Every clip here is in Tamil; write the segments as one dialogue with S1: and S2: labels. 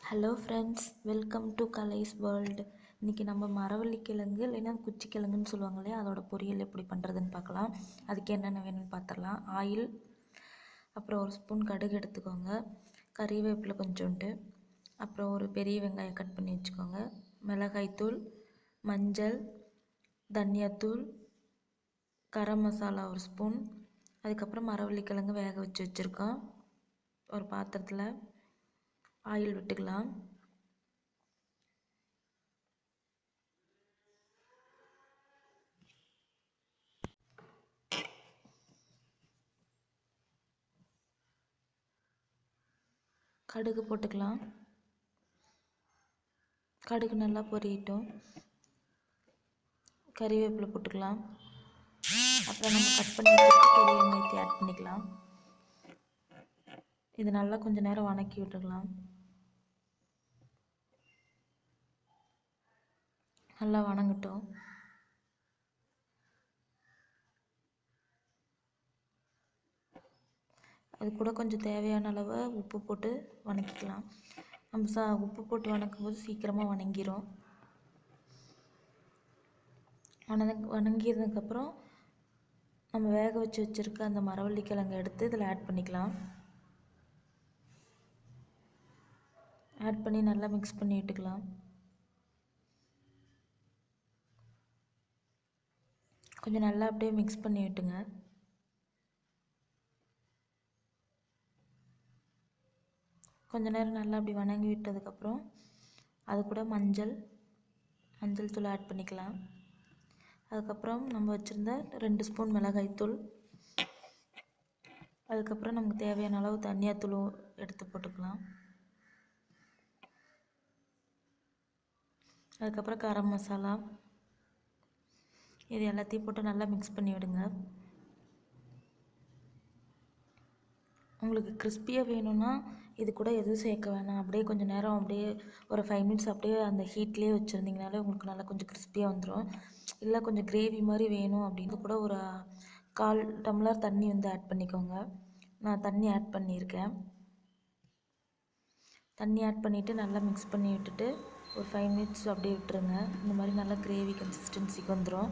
S1: Hello friends, welcome to கலைஸ் world. இன்றைக்கி நம்ம மரவள்ளி கிழங்கு இல்லைன்னா குச்சி கிழங்குன்னு சொல்லுவாங்க இல்லையா, அதோட பொரியல் எப்படி பண்ணுறதுன்னு பார்க்கலாம். அதுக்கு என்னென்ன வேணும்னு பார்த்துடலாம். ஆயில், அப்புறம் ஒரு ஸ்பூன் கடுகு எடுத்துக்கோங்க, கறிவேப்பிலை கொஞ்சோண்டு, அப்புறம் ஒரு பெரிய வெங்காயம் கட் பண்ணி வச்சுக்கோங்க, மிளகாய்த்தூள், மஞ்சள், தனியாத்தூள், கரம் மசாலா ஒரு ஸ்பூன், அதுக்கப்புறம் மரவள்ளி கிழங்கு வேக வச்சு வச்சுருக்கோம். ஒரு பாத்திரத்தில் ஆயில் விட்டுக்கலாம். கடுகு போட்டுக்கலாம். கடுகு நல்லா பொரியட்டும். கறிவேப்பிலை போட்டுக்கலாம். அப்புறம் நம்ம கட் பண்ணி வச்சுட்டு பெரிய வெங்காயத்தை ஆட் பண்ணிக்கலாம். இது நல்லா கொஞ்சம் நேரம் வணக்கி விட்டுக்கலாம். நல்லா வணங்கட்டும். அது கூட கொஞ்சம் தேவையான அளவு உப்பு போட்டு வணக்கிக்கலாம். நம்ம உப்பு போட்டு வணக்கும் போது சீக்கிரமாக வணங்கிரும். வணங்கியதுக்கப்புறம் நம்ம வேக வச்சு வச்சுருக்க அந்த மரவள்ளி கிழங்கை எடுத்து இதில் ஆட் பண்ணிக்கலாம். ஆட் பண்ணி நல்லா மிக்ஸ் பண்ணி விட்டுக்கலாம். கொஞ்சம் நல்லா அப்படியே மிக்ஸ் பண்ணி விட்டுங்க. கொஞ்ச நேரம் நல்லா அப்படி வணங்கி விட்டதுக்கப்புறம் அது கூட மஞ்சள் தூள் ஆட் பண்ணிக்கலாம். அதுக்கப்புறம் நம்ம வச்சுருந்த 2 ஸ்பூன் மிளகாய்த்தூள், அதுக்கப்புறம் நமக்கு தேவையான அளவு தனியாத்தூளும் எடுத்து போட்டுக்கலாம். அதுக்கப்புறம் கரம் மசாலா, இது எல்லாத்தையும் போட்டு நல்லா மிக்ஸ் பண்ணி விடுங்க. உங்களுக்கு கிறிஸ்பியாக வேணும்னா இது கூட எதுவும் சேர்க்க வேணாம், அப்படியே கொஞ்சம் நேரம் அப்படியே ஒரு 5 மினிட்ஸ் அப்படியே அந்த ஹீட்லேயே வச்சுருந்தீங்கனாலே உங்களுக்கு நல்லா கொஞ்சம் கிறிஸ்பியாக வந்துடும். இல்லை கொஞ்சம் கிரேவி மாதிரி வேணும் அப்படின்னு கூட ஒரு 1/4 டம்ளர் தண்ணி ஆட் பண்ணிக்கோங்க. நான் தண்ணி ஆட் பண்ணியிருக்கேன். தண்ணி ஆட் பண்ணிவிட்டு நல்லா மிக்ஸ் பண்ணி விட்டுட்டு ஒரு 5 மினிட்ஸ் அப்படியே விட்டுருங்க. இந்த மாதிரி நல்லா கிரேவி கன்சிஸ்டன்சிக்கு வந்துடும்.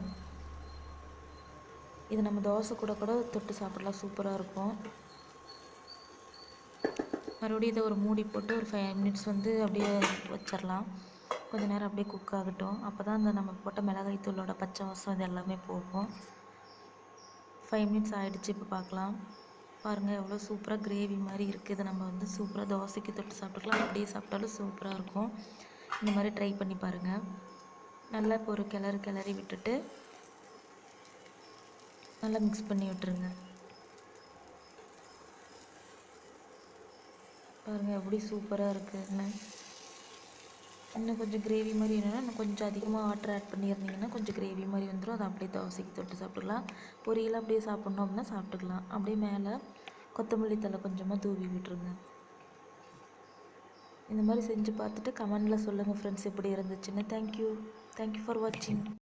S1: இது நம்ம தோசை கூட தொட்டு சாப்பிடலாம், சூப்பராக இருக்கும். மறுபடியும் இதை ஒரு மூடி போட்டு ஒரு 5 மினிட்ஸ் அப்படியே வச்சிடலாம். கொஞ்சம் நேரம் அப்படியே குக் ஆகட்டும். அப்போ தான் அந்த நம்ம போட்ட மிளகாய்த்தூளோட பச்சை வாசம் இது எல்லாமே போகும். 5 மினிட்ஸ் ஆகிடுச்சு. இப்போ பார்க்கலாம். பாருங்கள் எவ்வளோ சூப்பராக கிரேவி மாதிரி இருக்குது. இதை நம்ம சூப்பராக தோசைக்கு தொட்டு சாப்பிட்டுக்கலாம், அப்படியே சாப்பிட்டாலும் சூப்பராக இருக்கும். இந்த மாதிரி ட்ரை பண்ணி பாருங்கள். நல்லா இப்போ ஒரு கிளறி விட்டுட்டு நல்லா மிக்ஸ் பண்ணி விட்டுருங்க. பாருங்கள் எப்படி சூப்பராக இருக்குதுன்னு. இன்னும் கொஞ்சம் கிரேவி மாதிரி வேணும்னா இன்னும் கொஞ்சம் அதிகமாக வாட்டர் ஆட் பண்ணியிருந்தீங்கன்னா கொஞ்சம் கிரேவி மாதிரி வந்துடும். அதை அப்படியே தோசைக்கு தொட்டு சாப்பிட்டுக்கலாம். பொரியல் அப்படியே சாப்பிட்ணும் அப்படின்னா சாப்பிட்டுக்கலாம். அப்படியே மேலே கொத்தமல்லி தழை கொஞ்சமாக தூவி விட்டுருங்க. இந்த மாதிரி செஞ்சு பார்த்துட்டு கமெண்டில் சொல்லுங்கள் ஃப்ரெண்ட்ஸ் எப்படி இருந்துச்சுன்னு. தேங்க்யூ ஃபார் வாட்சிங்.